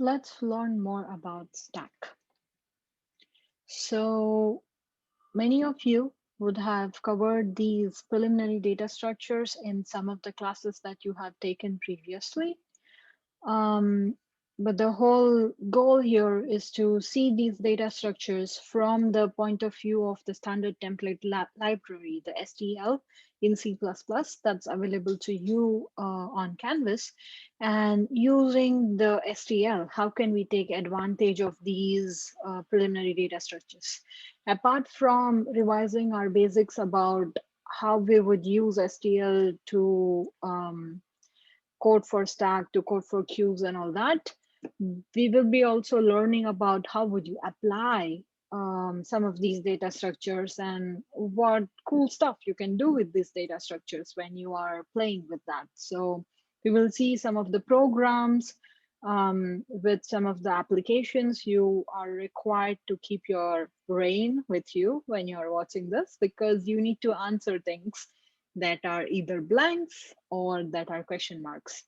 Let's learn more about Stack. So many of you would have covered these preliminary data structures in some of the classes that you have taken previously. Um, but the whole goal here is to see these data structures from the point of view of the standard template library, the STL in C++ that's available to you on Canvas. And using the STL, how can we take advantage of these preliminary data structures? Apart from revising our basics about how we would use STL to code for stack to code for queues and all that, we will be also learning about how would you apply some of these data structures and what cool stuff you can do with these data structures when you are playing with that. So we will see some of the programs with some of the applications. You are required to keep your brain with you when you're watching this because you need to answer things that are either blanks or that are question marks.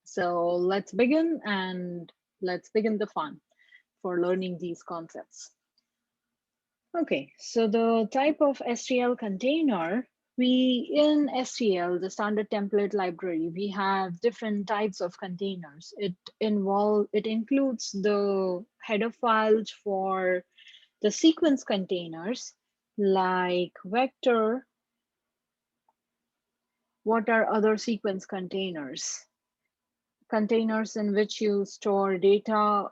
So let's begin the fun for learning these concepts. Okay, so the type of STL container, we in STL, the standard template library, we have different types of containers. It includes the header files for the sequence containers like vector. What are other sequence containers? Containers in which you store data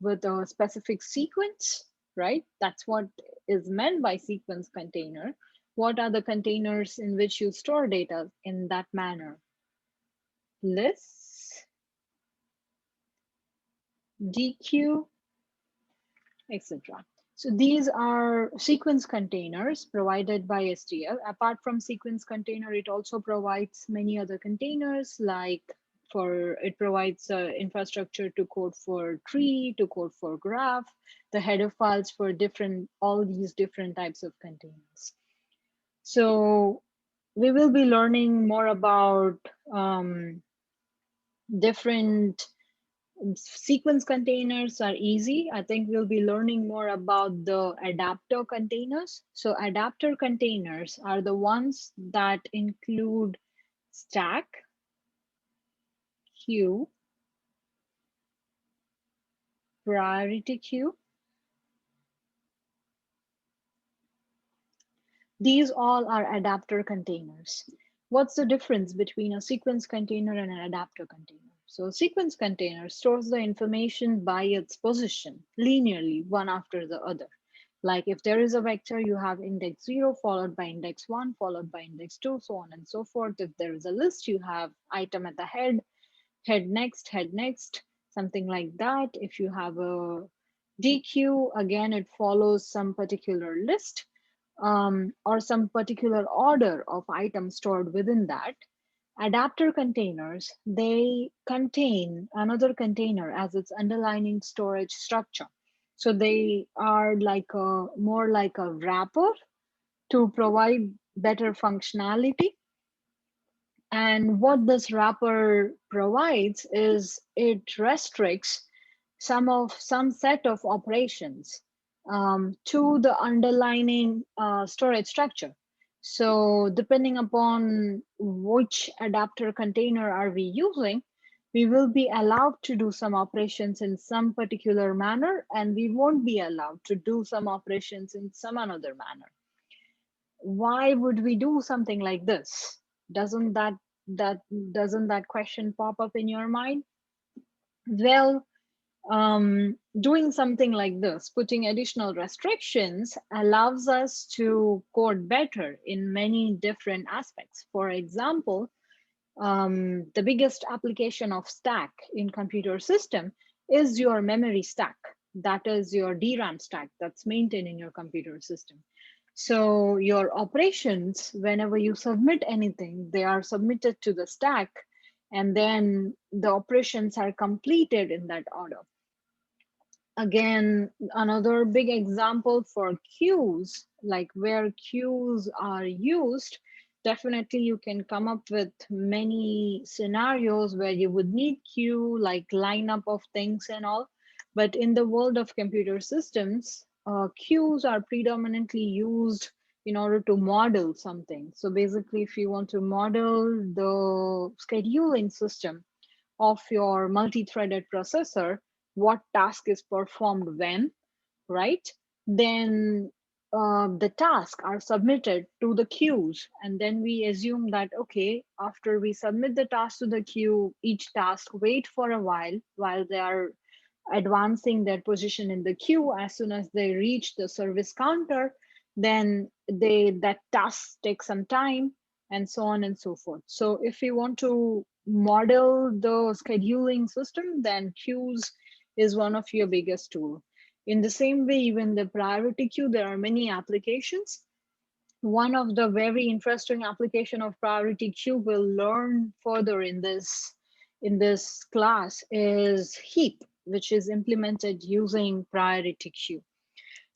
with a specific sequence, right? That's what is meant by sequence container. What are the containers in which you store data in that manner? Lists, DQ, etc. So these are sequence containers provided by STL. Apart from sequence container, it also provides many other containers like it provides infrastructure to code for tree, to code for graph, the header files for all these different types of containers. So we will be learning more about different sequence containers are easy. I think we'll be learning more about the adapter containers. So adapter containers are the ones that include stack, queue, priority queue. These all are adapter containers. What's the difference between a sequence container and an adapter container? So a sequence container stores the information by its position linearly, one after the other. Like if there is a vector, you have index 0 followed by index 1 followed by index 2, so on and so forth. If there is a list, you have item at the head next, something like that. If you have a DQ, again, it follows some particular list or some particular order of items stored within that. Adapter containers, they contain another container as its underlying storage structure. So they are more like a wrapper to provide better functionality. And what this wrapper provides is it restricts some set of operations to the underlying storage structure. So depending upon which adapter container are we using, we will be allowed to do some operations in some particular manner, and we won't be allowed to do some operations in some another manner. Why would we do something like this? Doesn't that doesn't that question pop up in your mind? Well, doing something like this, putting additional restrictions, allows us to code better in many different aspects. For example, the biggest application of stack in computer system is your memory stack. That is your DRAM stack that's maintained in your computer system. So your operations, whenever you submit anything, they are submitted to the stack, and then the operations are completed in that order. Again, another big example for queues, like where queues are used, Definitely, you can come up with many scenarios where you would need queue, like lineup of things and all. But in the world of computer systems, queues are predominantly used in order to model something. So basically, if you want to model the scheduling system of your multi-threaded processor, what task is performed when, right? Then the tasks are submitted to the queues, and then we assume that okay, after we submit the task to the queue, each task wait for a while they are advancing their position in the queue. As soon as they reach the service counter, then that task takes some time, and so on and so forth. So if we want to model the scheduling system, then queues is one of your biggest tool. In the same way, even the priority queue, there are many applications. One of the very interesting application of priority queue we'll learn further in this class is heap, which is implemented using priority queue.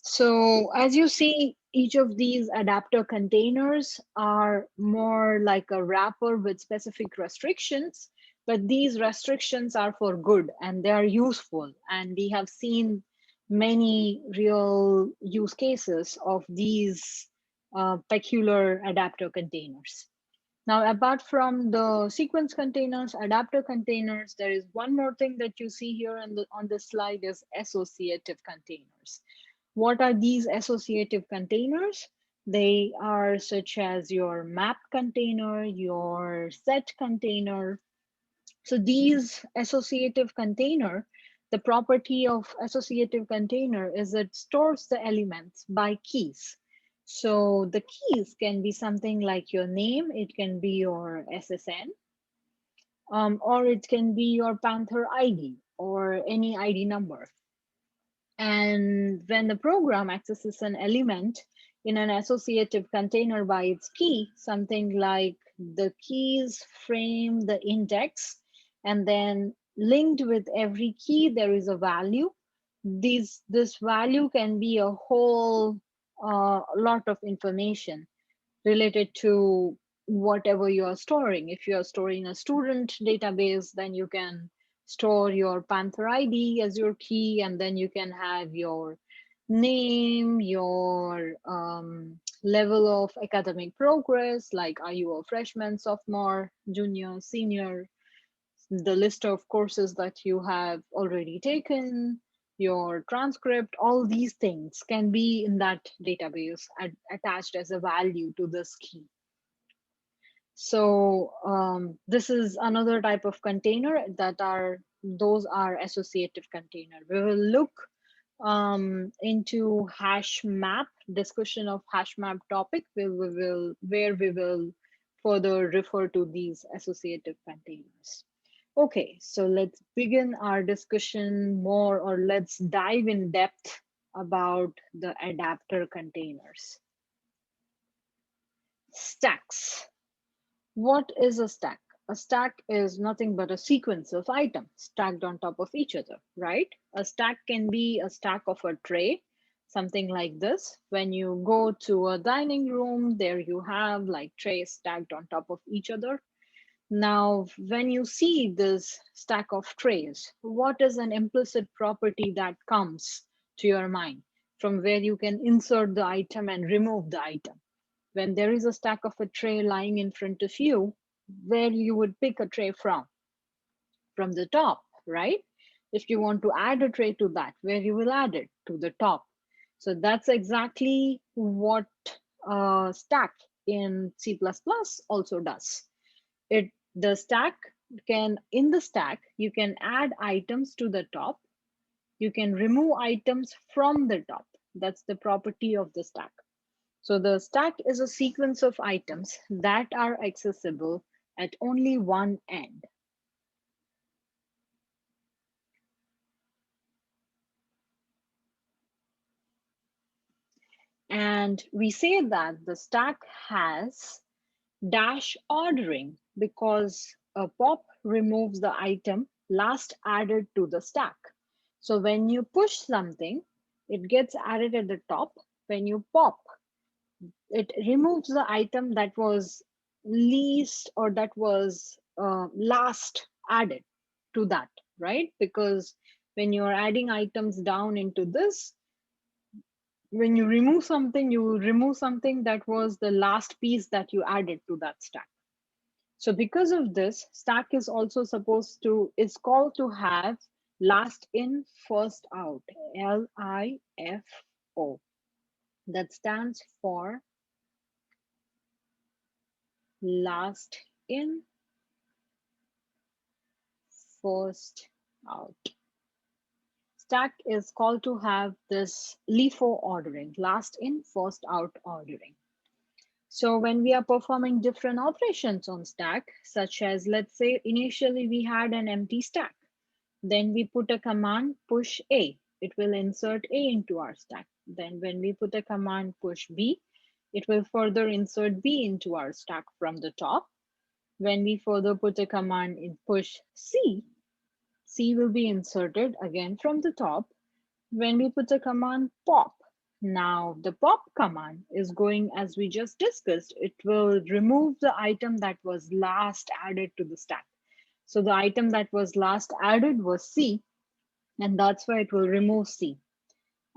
So as you see, each of these adapter containers are more like a wrapper with specific restrictions, but these restrictions are for good and they are useful. And we have seen many real use cases of these peculiar adapter containers. Now, apart from the sequence containers, adapter containers, there is one more thing that you see here on the slide is associative containers. What are these associative containers? They are such as your map container, your set container. So these associative container, the property of associative container is it stores the elements by keys. So the keys can be something like your name, it can be your SSN, or it can be your Panther ID or any ID number. And when the program accesses an element in an associative container by its key, something like the keys frame the index, and then linked with every key, there is a value. This value can be a whole lot of information related to whatever you are storing. If you are storing a student database, then you can store your Panther ID as your key, and then you can have your name, your level of academic progress, like are you a freshman, sophomore, junior, senior, the list of courses that you have already taken, your transcript, all these things can be in that database attached as a value to this key. So this is another type of container those are associative container. We will look into hash map, discussion of hash map topic, where we will further refer to these associative containers. Okay, so let's begin our discussion more, or let's dive in depth about the adapter containers. Stacks. What is a stack? A stack is nothing but a sequence of items stacked on top of each other, right? A stack can be a stack of a tray, something like this. When you go to a dining room, there you have like trays stacked on top of each other. Now, when you see this stack of trays, what is an implicit property that comes to your mind from where you can insert the item and remove the item? When there is a stack of a tray lying in front of you, where you would pick a tray from the top, right? If you want to add a tray to that, where you will add it to the top. So that's exactly what stack in C++ also does. The stack in the stack, you can add items to the top. You can remove items from the top. That's the property of the stack. So the stack is a sequence of items that are accessible at only one end. And we say that the stack has dash ordering because a pop removes the item last added to the stack. So when you push something, it gets added at the top. When you pop, it removes the item that was least, or that was last added to that, right? Because when you're adding items down into this, when you remove something, you will remove something that was the last piece that you added to that stack. So because of this, stack is also supposed to, is called to have last in, first out, LIFO. That stands for last in, first out. Stack is called to have this LIFO ordering, last in, first out ordering. So when we are performing different operations on stack, such as, let's say initially we had an empty stack, then we put a command push A, it will insert A into our stack. Then when we put a command push B, it will further insert B into our stack from the top. When we further put a command in push C, C will be inserted again from the top. When we put a command pop, now the pop command is going, as we just discussed, it will remove the item that was last added to the stack. So the item that was last added was C, and that's why it will remove C.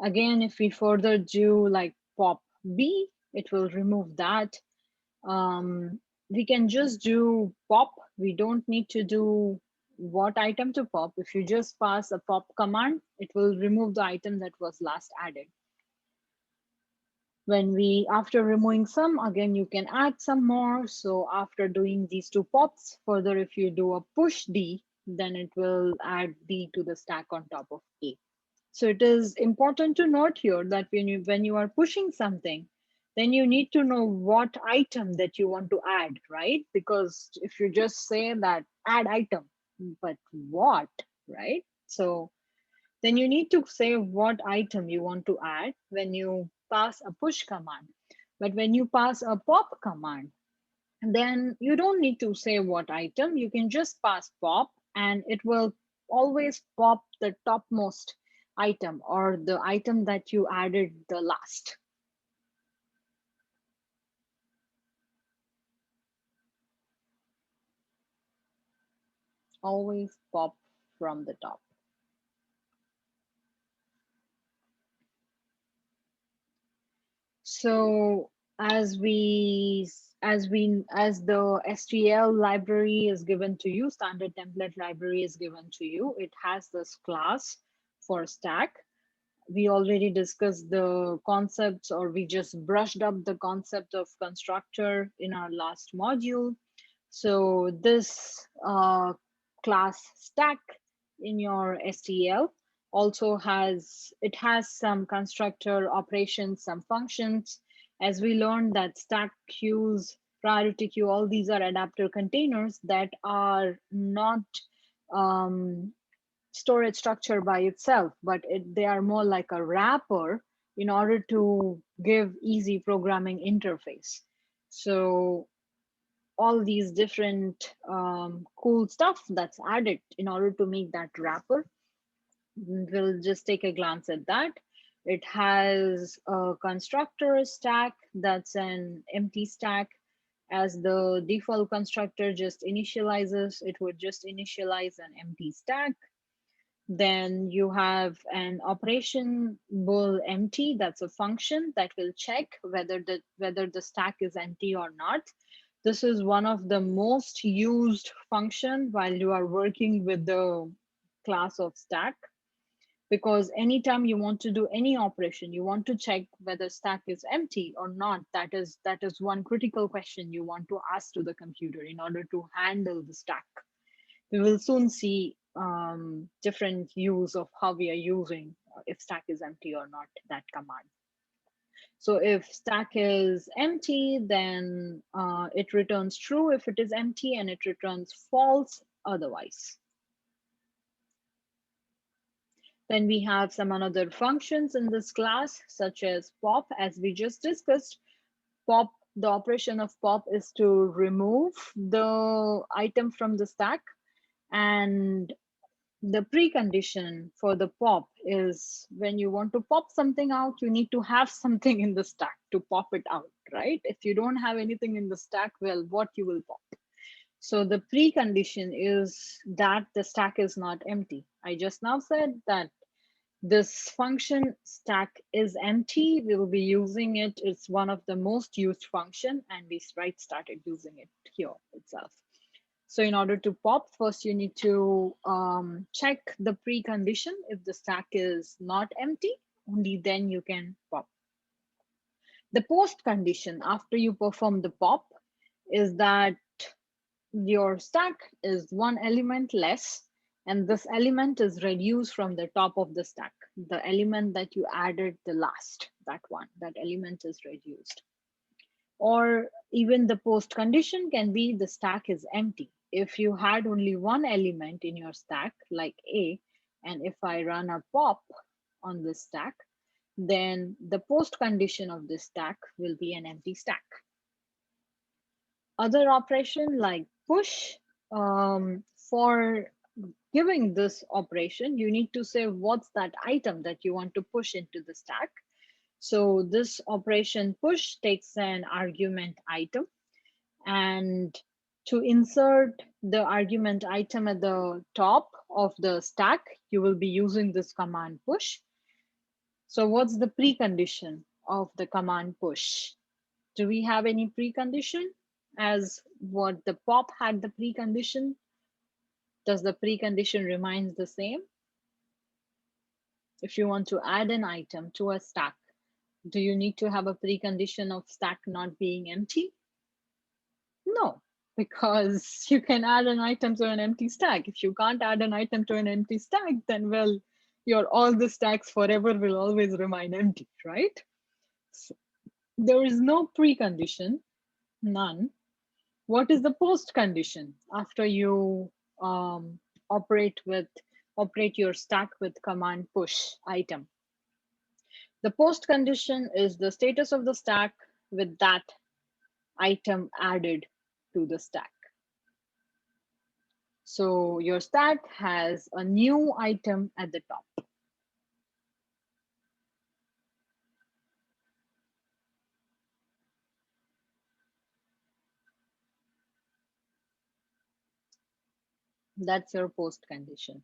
Again, if we further do like pop B, it will remove that. We can just do pop. We don't need to do what item to pop. If you just pass a pop command, it will remove the item that was last added. When we, after removing some, again, you can add some more. So after doing these two pops, further, if you do a push D, then it will add D to the stack on top of A. So it is important to note here that when you are pushing something, then you need to know what item that you want to add, right? Because if you just say that add item, but what, right? So then you need to say what item you want to add when you pass a push command. But when you pass a pop command, then you don't need to say what item. You can just pass pop and it will always pop the topmost item or the item that you added the last. Always pop from the top. So as the STL library is given to you, standard template library is given to you, it has this class for stack. We already discussed the concepts, or we just brushed up the concept of constructor in our last module. So this class stack in your STL also has, it has some constructor operations, some functions. As we learned that stack queues, priority queue, all these are adapter containers that are not storage structure by itself, but they are more like a wrapper in order to give easy programming interface. So all these different cool stuff that's added in order to make that wrapper. We'll just take a glance at that. It has a constructor stack that's an empty stack. As the default constructor just initializes, it would just initialize an empty stack. Then you have an operation bool empty. That's a function that will check whether the stack is empty or not. This is one of the most used function while you are working with the class of stack, because anytime you want to do any operation, you want to check whether stack is empty or not. That is one critical question you want to ask to the computer in order to handle the stack. We will soon see different use of how we are using if stack is empty or not, that command. So if stack is empty, then it returns true if it is empty, and it returns false otherwise. Then we have some other functions in this class, such as pop, as we just discussed. Pop, the operation of pop is to remove the item from the stack, and the precondition for the pop is when you want to pop something out, you need to have something in the stack to pop it out, right? If you don't have anything in the stack, well, what you will pop? So the precondition is that the stack is not empty. I just now said that this function stack is empty. We will be using it. It's one of the most used function, and we started using it here itself. So in order to pop, first you need to check the precondition. If the stack is not empty, only then you can pop. The post condition after you perform the pop is that your stack is one element less, and this element is reduced from the top of the stack. The element that you added the last, that one, that element is reduced. Or even the post condition can be the stack is empty. If you had only one element in your stack, like A, and if I run a pop on this stack, then the post condition of this stack will be an empty stack. Other operation like push, for giving this operation, you need to say what's that item that you want to push into the stack. So this operation push takes an argument item, and to insert the argument item at the top of the stack, you will be using this command push. So what's the precondition of the command push? Do we have any precondition as what the pop had the precondition? Does the precondition remains the same? If you want to add an item to a stack, do you need to have a precondition of stack not being empty? No, because you can add an item to an empty stack. If you can't add an item to an empty stack, then well, your all the stacks forever will always remain empty, right? So there is no precondition, none. What is the post condition after you operate your stack with command push item? The post condition is the status of the stack with that item added to the stack. So your stack has a new item at the top. That's your post condition.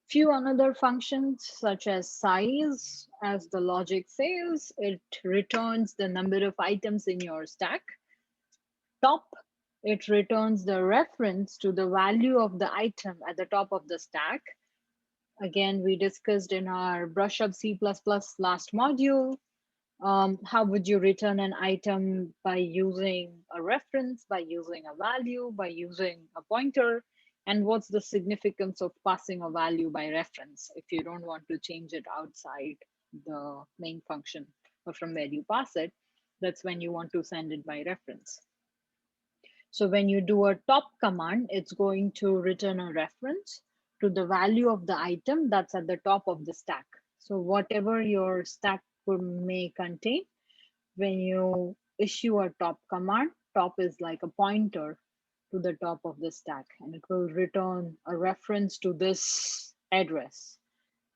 Few another functions such as size, as the logic says, it returns the number of items in your stack. Top, it returns the reference to the value of the item at the top of the stack. Again, we discussed in our brush up C++ last module. How would you return an item by using a reference, by using a value, by using a pointer? And what's the significance of passing a value by reference if you don't want to change it outside the main function or from where you pass it? That's when you want to send it by reference. So when you do a top command, it's going to return a reference to the value of the item that's at the top of the stack. So whatever your stack may contain, when you issue a top command, top is like a pointer to the top of the stack, and it will return a reference to this address.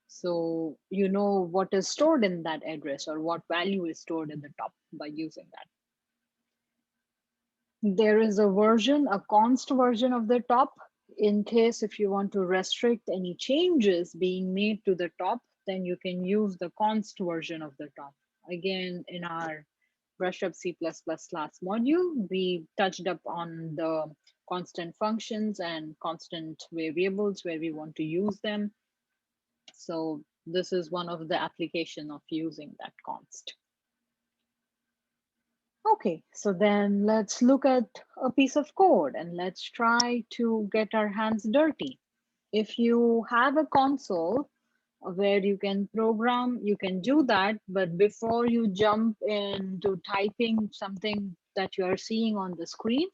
So you know what is stored in that address or what value is stored in the top by using that. There is a version, a const version of the top. In case if you want to restrict any changes being made to the top, then you can use the const version of the top. Again, in our brush up C++ last module, we touched up on the constant functions and constant variables where we want to use them. So this is one of the application of using that const. Okay, so then let's look at a piece of code and let's try to get our hands dirty. If you have a console where you can program, you can do that. But before you jump into typing something that you are seeing on the screen,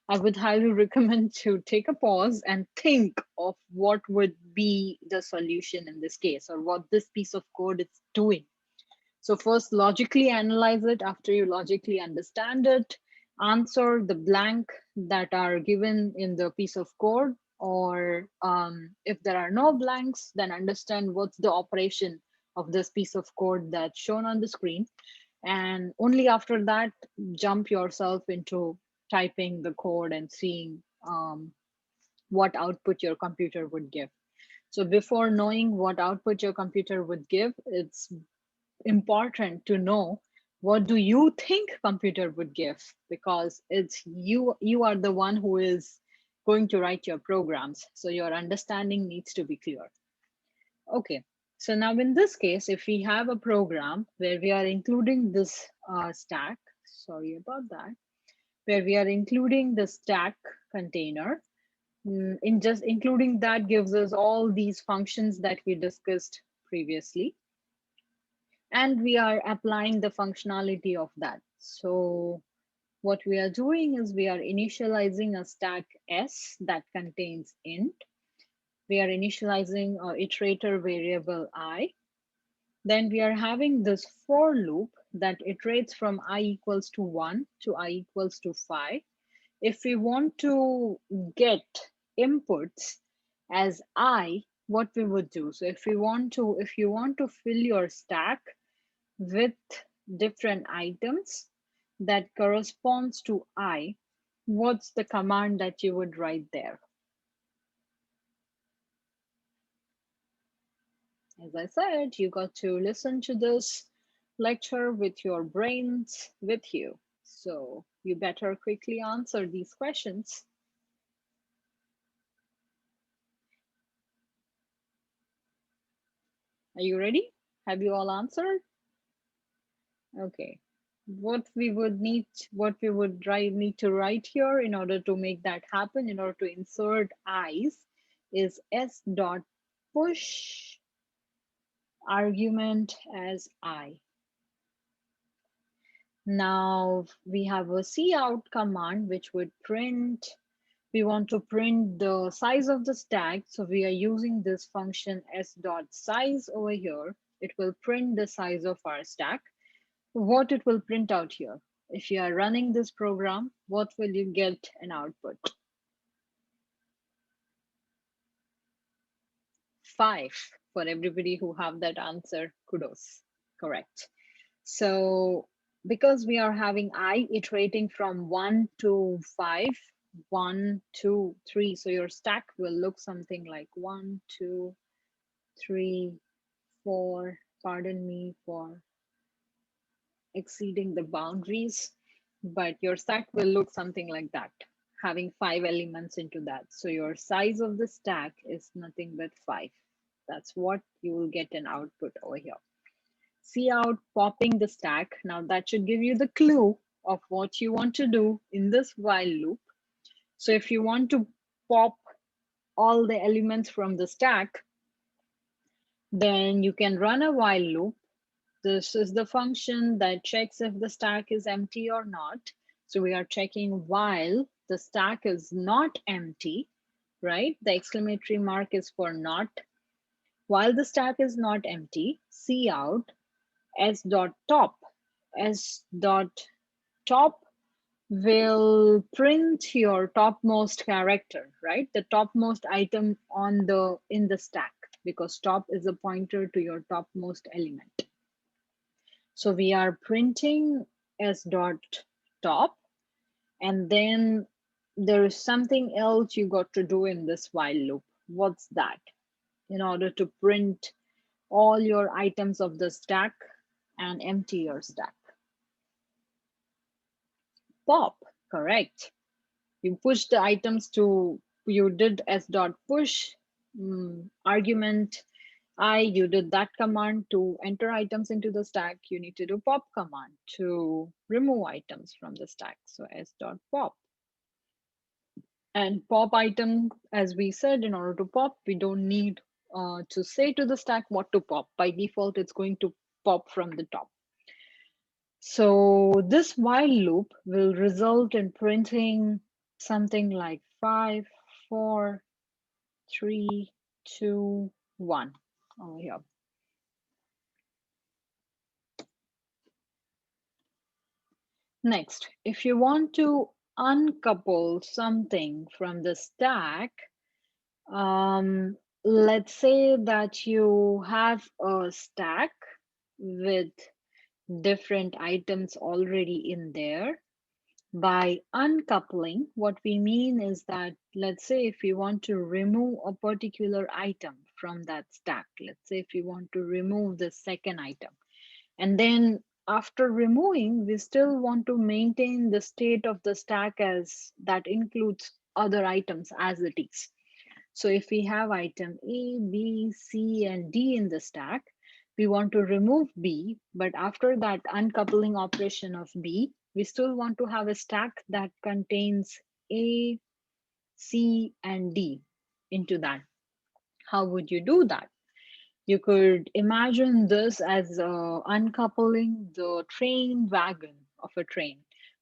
I would highly recommend to take a pause and think of what would be the solution in this case or what this piece of code is doing. So first logically analyze it. After you logically understand it, answer the blank that are given in the piece of code, or if there are no blanks, then understand what's the operation of this piece of code that's shown on the screen. And only after that, jump yourself into typing the code and seeing what output your computer would give. So before knowing what output your computer would give, it's important to know what do you think computer would give, because it's you are the one who is going to write your programs, so your understanding needs to be clear. Okay, so now in this case, if we have a program where we are including this stack, sorry about that, where we are including the stack container, in just including that gives us all these functions that we discussed previously, and we are applying the functionality of that. So what we are doing is we are initializing a stack S that contains int. We are initializing a iterator variable I. Then we are having this for loop that iterates from I equals to 1 to I equals to 5. If we want to get inputs as I, what we would do. So if you want to fill your stack with different items that corresponds to I, what's the command that you would write there? As I said, you got to listen to this lecture with your brains with you. So you better quickly answer these questions. Are you ready? Have you all answered? Okay. What we would need to write here in order to make that happen, in order to insert i's, is s dot push argument as I. Now we have a cout command which would print, we want to print the size of the stack. So we are using this function s dot size over here. It will print the size of our stack. What it will print out here. If you are running this program, what will you get an output? 5 for everybody who have that answer. Kudos. Correct. So because we are having I iterating from 1 to 5, 1, 2, 3. So your stack will look something like 1, 2, 3, 4. Pardon me for exceeding the boundaries, but your stack will look something like that, having 5 elements into that. So your size of the stack is nothing but 5. That's what you will get an output over here. Cout popping the stack. Now that should give you the clue of what you want to do in this while loop. So if you want to pop all the elements from the stack, then you can run a while loop. This is the function that checks if the stack is empty or not. So we are checking while the stack is not empty, right? The exclamatory mark is for not. While the stack is not empty, cout s dot top. S dot top will print your topmost character, right? The topmost item on the in the stack, because top is a pointer to your topmost element. So we are printing s dot top, and then there is something else you got to do in this while loop. What's that? In order to print all your items of the stack and empty your stack. Pop, correct. You push the items to, you did s dot push argument I, you did that command to enter items into the stack. You need to do pop command to remove items from the stack. So s dot pop. And pop item, as we said, in order to pop, we don't need to say to the stack what to pop. By default, it's going to pop from the top. So this while loop will result in printing something like 5, 4, 3, 2, 1 over here. Next, if you want to uncouple something from the stack, let's say that you have a stack with different items already in there. By uncoupling, what we mean is that, let's say if we want to remove a particular item from that stack, let's say if we want to remove the second item, and then after removing, we still want to maintain the state of the stack as that includes other items as it is. So if we have item A, B, C, and D in the stack, we want to remove B, but after that uncoupling operation of B, we still want to have a stack that contains A, C, and D into that. How would you do that? You could imagine this as uncoupling the train wagon of a train,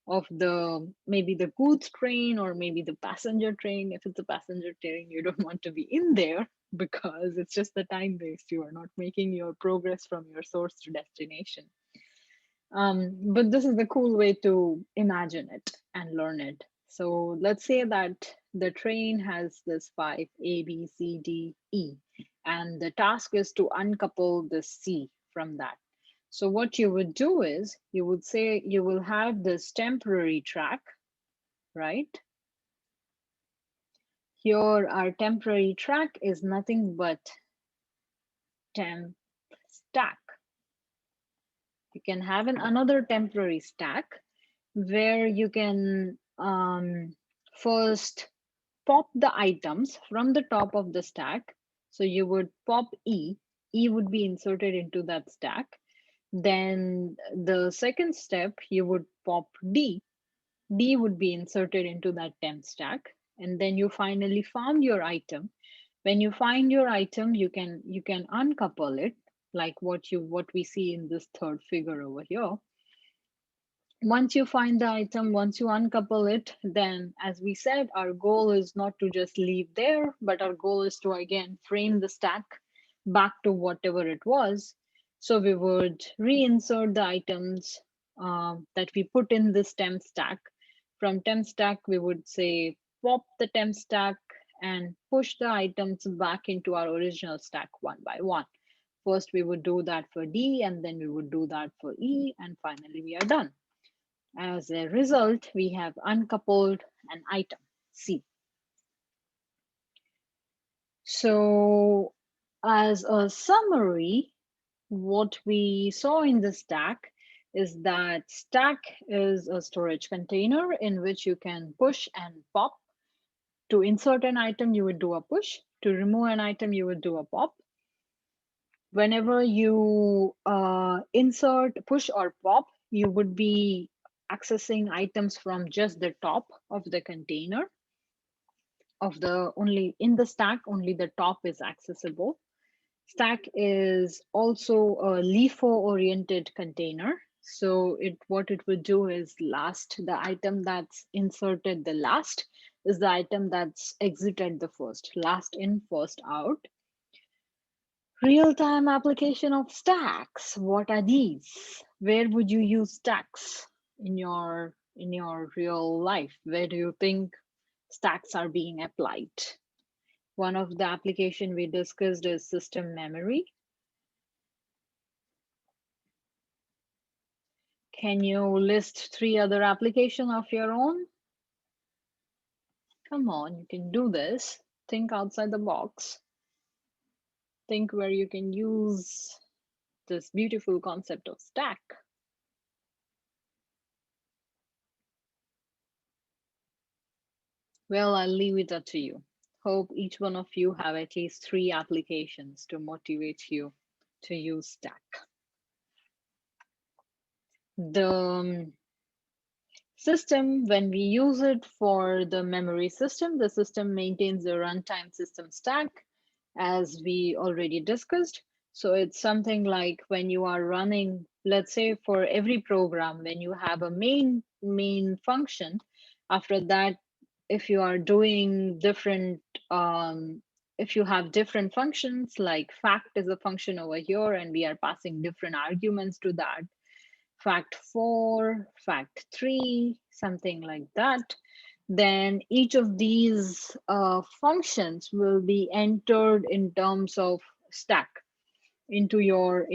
of the maybe the goods train or maybe the passenger train. If it's a passenger train, you don't want to be in there because it's just the time waste. You are not making your progress from your source to destination. But this is a cool way to imagine it and learn it. So let's say that the train has this five A, B, C, D, E, and the task is to uncouple the C from that. So what you would do is you would say you will have this temporary track, right? Here our temporary track is nothing but temp stack. You can have another temporary stack where you can first pop the items from the top of the stack. So you would pop E, E would be inserted into that stack. Then the second step, you would pop D, D would be inserted into that temp stack. And then you finally found your item. When you find your item, you can uncouple it like what we see in this third figure over here. Once you find the item, once you uncouple it, then as we said, our goal is not to just leave there, but our goal is to again frame the stack back to whatever it was. So we would reinsert the items that we put in this temp stack. From temp stack, we would say pop the temp stack and push the items back into our original stack one by one. First, we would do that for D, and then we would do that for E, and finally we are done. As a result, we have uncoupled an item, C. So as a summary, what we saw in the stack is that stack is a storage container in which you can push and pop. To insert an item, you would do a push. To remove an item, you would do a pop. Whenever you insert, push, or pop, you would be accessing items from just the top of the container. Of the only in the stack, only the top is accessible. Stack is also a LIFO oriented container. So what it would do is the item that's inserted the last is the item that's exited the first, last in, first out. Real-time application of stacks. What are these? Where would you use stacks in your real life? Where do you think stacks are being applied? One of the application we discussed is system memory. Can you list 3 other application of your own? Come on, you can do this. Think outside the box. Think where you can use this beautiful concept of stack. Well, I'll leave it up to you. Hope each one of you have at least 3 applications to motivate you to use stack. The system, when we use it for the memory system, the system maintains the runtime system stack, as we already discussed. So it's something like when you are running, let's say for every program, when you have a main function, after that, if you are doing different, if you have different functions, like fact is a function over here, and we are passing different arguments to that, fact 4, fact 3, something like that, then each of these functions will be entered in terms of stack into your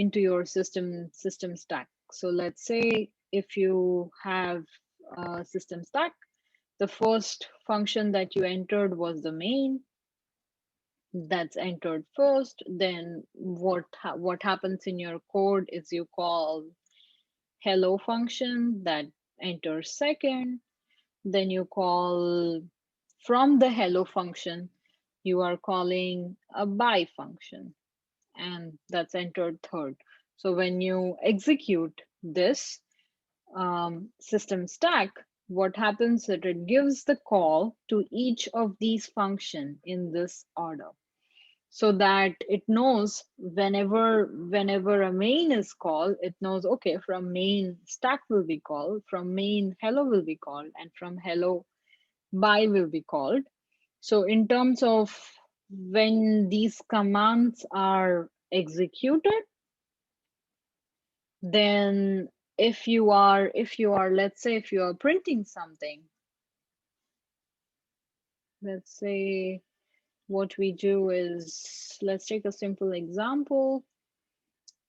system stack. So let's say if you have a system stack, the first function that you entered was the main, that's entered first. Then what happens in your code is you call hello function that enters second. Then you call from the hello function, you are calling a buy function, and that's entered third. So when you execute this system stack, what happens is that it gives the call to each of these functions in this order, so that it knows whenever a main is called, it knows, okay, from main stack will be called, from main hello will be called, and from hello buy will be called. So in terms of when these commands are executed, then if you are let's say if you are printing something, let's say what we do is, let's take a simple example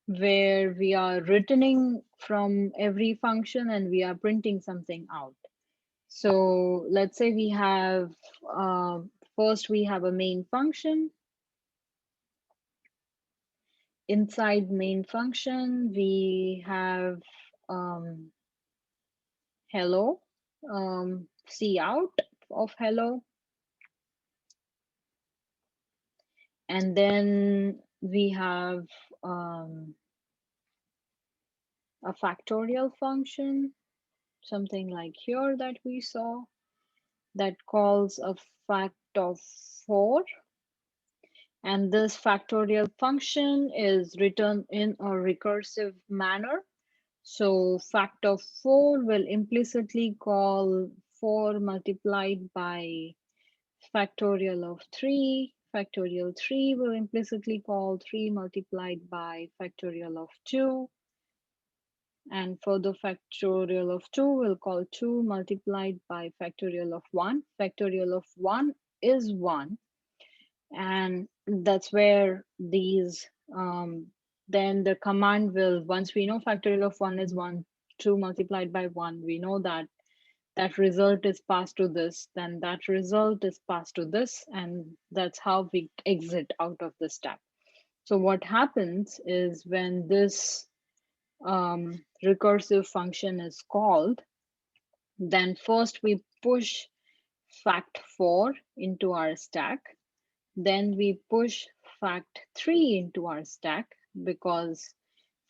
where we are returning from every function and we are printing something out. So let's say we have first we have a main function. Inside main function we have um, hello, see out of hello, and then we have um, a factorial function, something like here that we saw, that calls a fact of 4, and this factorial function is written in a recursive manner. So fact of 4 will implicitly call 4 multiplied by factorial of 3. Factorial 3 will implicitly call 3 multiplied by factorial of 2. And for the factorial of 2, we'll call 2 multiplied by factorial of 1. Factorial of 1 is 1. And that's where these, then the command will, once we know factorial of 1 is 1, 2 multiplied by 1, we know that that result is passed to this, then that result is passed to this, and that's how we exit out of the stack. So what happens is when this recursive function is called, then first we push fact4 into our stack, then we push fact3 into our stack, because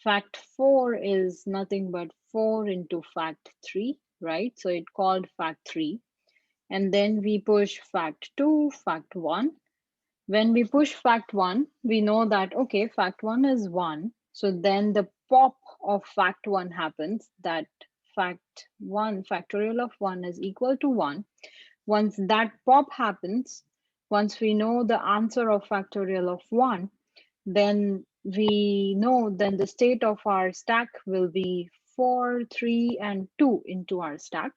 fact4 is nothing but 4 into fact3, right? So it called fact3. And then we push fact2, fact1. When we push fact1, we know that, okay, fact1 is 1. So then the pop of fact1 happens, that fact1, factorial of 1 is equal to 1. Once that pop happens, once we know the answer of factorial of 1, then we know then the state of our stack will be 4, 3, and 2 into our stack.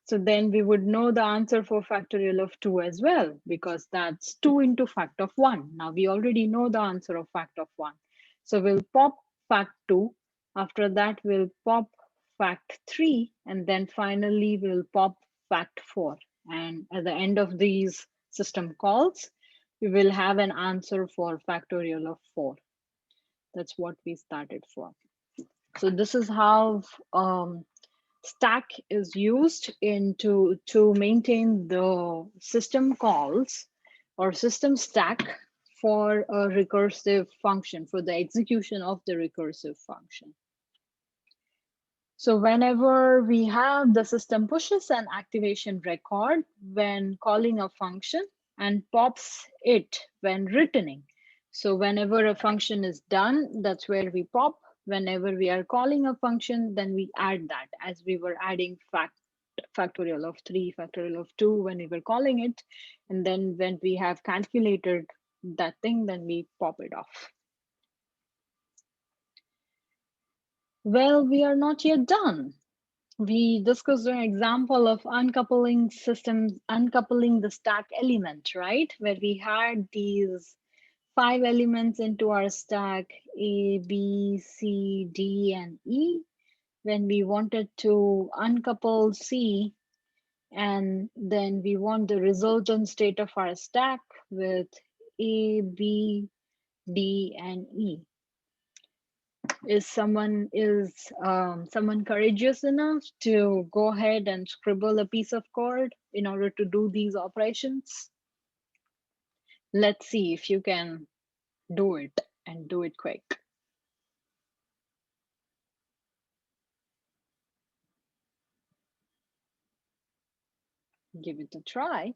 So then we would know the answer for factorial of 2 as well, because that's 2 into fact of 1. Now we already know the answer of fact of 1. So we'll pop fact 2. After that, we'll pop fact 3. And then finally, we'll pop fact 4. And at the end of these system calls, we will have an answer for factorial of 4. That's what we started for. So this is how stack is used to maintain the system calls or system stack for a recursive function, for the execution of the recursive function. So whenever we have the system pushes an activation record when calling a function and pops it when returning. So whenever a function is done, that's where we pop. Whenever we are calling a function, then we add that, as we were adding factorial of 3, factorial of 2 when we were calling it. And then when we have calculated that thing, then we pop it off. Well, we are not yet done. We discussed an example of uncoupling systems, uncoupling the stack element, right? Where we had these 5 elements into our stack A, B, C, D, and E. When we wanted to uncouple C, and then we want the resultant state of our stack with A, B, D, and E. Is someone courageous enough to go ahead and scribble a piece of code in order to do these operations? Let's see if you can do it and do it quick. Give it a try.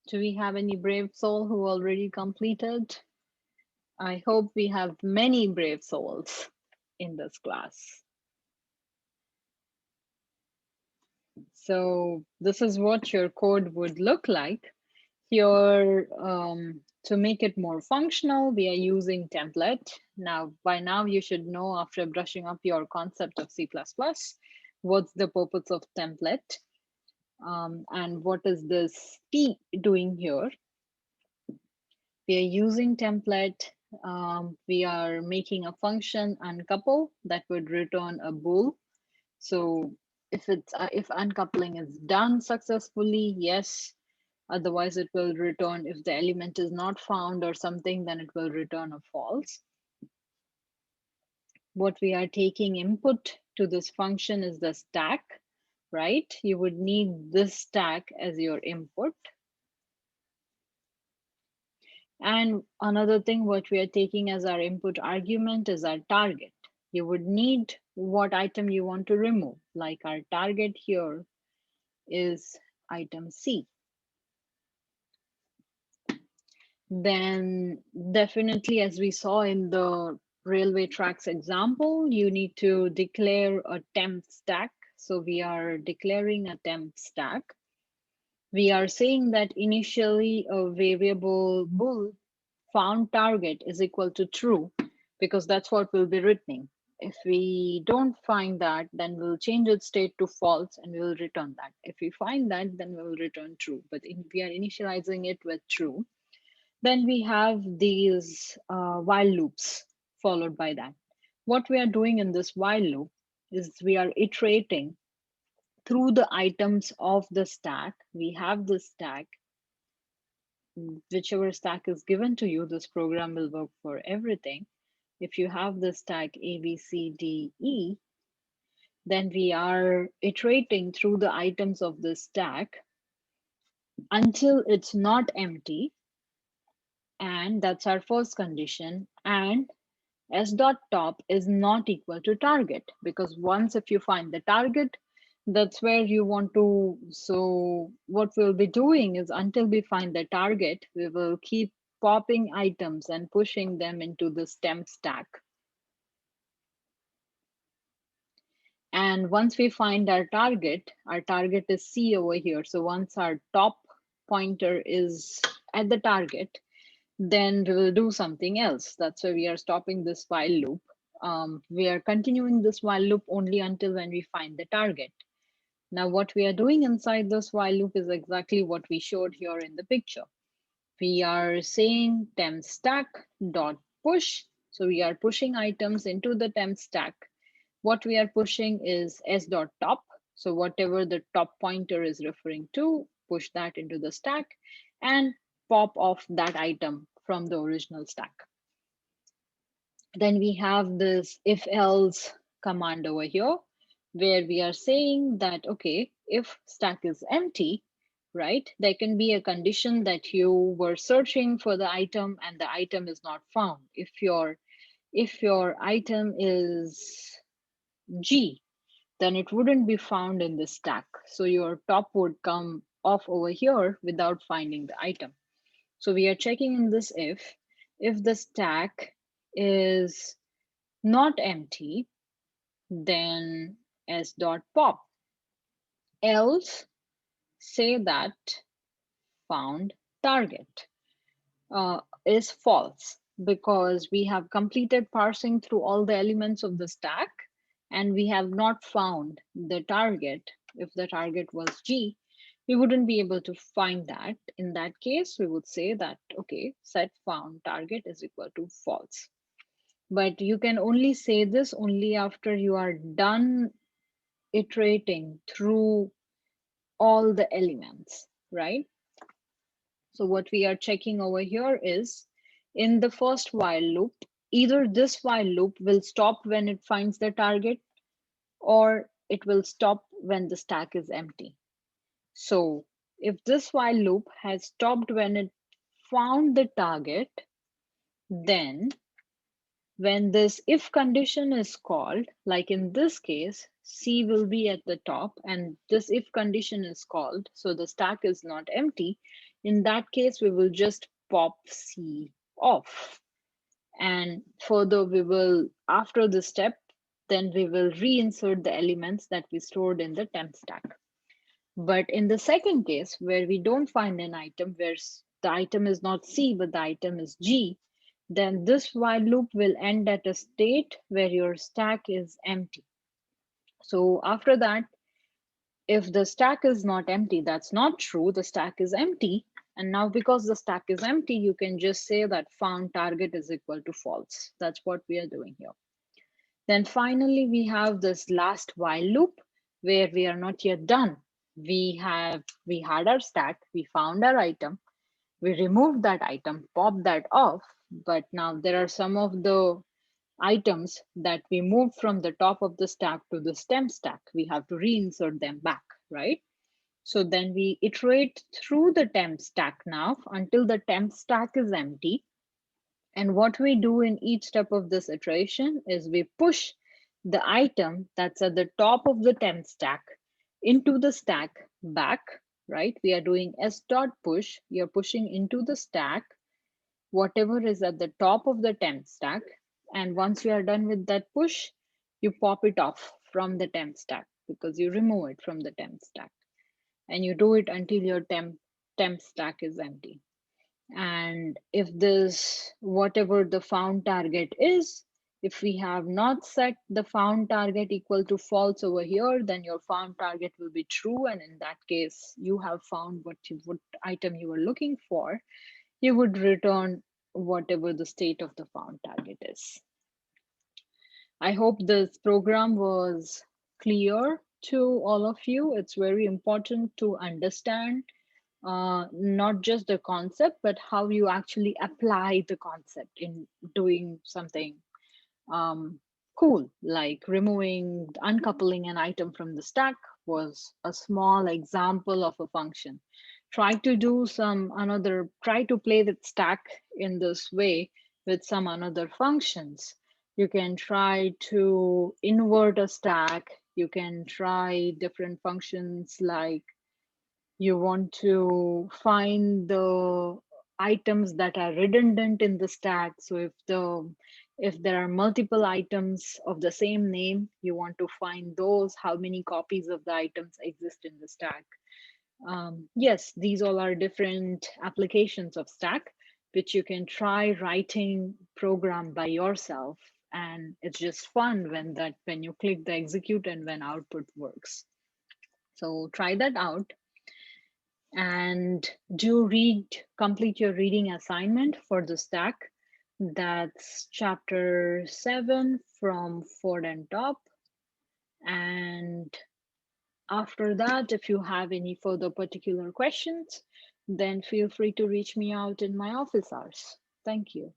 Do we have any brave soul who already completed? I hope we have many brave souls in this class. So this is what your code would look like. Here, to make it more functional, we are using template. Now, by now you should know, after brushing up your concept of C++, what's the purpose of template, and what is this T doing here. We are using template. We are making a function uncouple that would return a bool. So if uncoupling is done successfully, yes. Otherwise, it will return, if the element is not found or something, then it will return a false. What we are taking input to this function is the stack, right? You would need this stack as your input. And another thing, what we are taking as our input argument is our target. You would need what item you want to remove. Like our target here is item C. Then definitely, as we saw in the railway tracks example, you need to declare a temp stack. So we are declaring a temp stack. We are saying that initially a variable bool found target is equal to true, because that's what will be returning. If we don't find that, then we'll change its state to false and we'll return that. If we find that, then we'll return true. But we are initializing it with true. Then we have these while loops followed by that. What we are doing in this while loop is we are iterating through the items of the stack. We have the stack. Whichever stack is given to you, this program will work for everything. If you have the stack A, B, C, D, E, then we are iterating through the items of the stack until it's not empty. And that's our first condition. And s dot top is not equal to target, because once if you find the target, that's where you want to. So what we'll be doing is, until we find the target, we will keep popping items and pushing them into this temp stack. And once we find our target is C over here. So once our top pointer is at the target, then we will do something else. That's why we are stopping this while loop. We are continuing this while loop only until when we find the target. Now, what we are doing inside this while loop is exactly what we showed here in the picture. We are saying temp stack dot push. So we are pushing items into the temp stack. What we are pushing is s dot top. So whatever the top pointer is referring to, push that into the stack and pop off that item from the original stack. Then we have this if else command over here, where we are saying that, okay, if stack is empty, right, there can be a condition that you were searching for the item and the item is not found. If your item is G, then it wouldn't be found in the stack. So your top would come off over here without finding the item. So we are checking in this if the stack is not empty, then s dot pop. Else, say that found target is false because we have completed parsing through all the elements of the stack and we have not found the target. If the target was G, we wouldn't be able to find that. In that case, we would say that, okay, set found target is equal to false. But you can only say this only after you are done iterating through all the elements, right? So what we are checking over here is in the first while loop, either this while loop will stop when it finds the target or it will stop when the stack is empty. So if this while loop has stopped when it found the target, then when this if condition is called, like in this case, C will be at the top and this if condition is called, so the stack is not empty. In that case, we will just pop C off. And further, we will, after this step, then we will reinsert the elements that we stored in the temp stack. But in the second case, where we don't find an item, where the item is not C, but the item is G, then this while loop will end at a state where your stack is empty. So after that, if the stack is not empty, that's not true, the stack is empty. And now because the stack is empty, you can just say that found target is equal to false. That's what we are doing here. Then finally, we have this last while loop where we are not yet done. We had our stack, we found our item, we removed that item, popped that off, but now there are some of the items that we moved from the top of the stack to the stem stack. We have to reinsert them back, right? So then we iterate through the temp stack now until the temp stack is empty. And what we do in each step of this iteration is we push the item that's at the top of the temp stack into the stack back, right? We are doing s dot push. You're pushing into the stack whatever is at the top of the temp stack. And once you are done with that push, you pop it off from the temp stack because you remove it from the temp stack. And you do it until your temp stack is empty. And if this, whatever the found target is, if we have not set the found target equal to false over here, then your found target will be true. And in that case, you have found what item you were looking for. You would return whatever the state of the found target is. I hope this program was clear to all of you. It's very important to understand not just the concept, but how you actually apply the concept in doing something cool, like removing, uncoupling an item from the stack was a small example of a function. Try to do try to play with stack in this way with some another functions. You can try to invert a stack. You can try different functions like you want to find the items that are redundant in the stack. So if there are multiple items of the same name, you want to find those, how many copies of the items exist in the stack. Yes, these all are different applications of stack, which you can try writing program by yourself. And it's just fun when you click the execute and when output works. So try that out. And complete your reading assignment for the stack. That's chapter 7 from Ford and Top. And after that, if you have any further particular questions, then feel free to reach me out in my office hours. Thank you.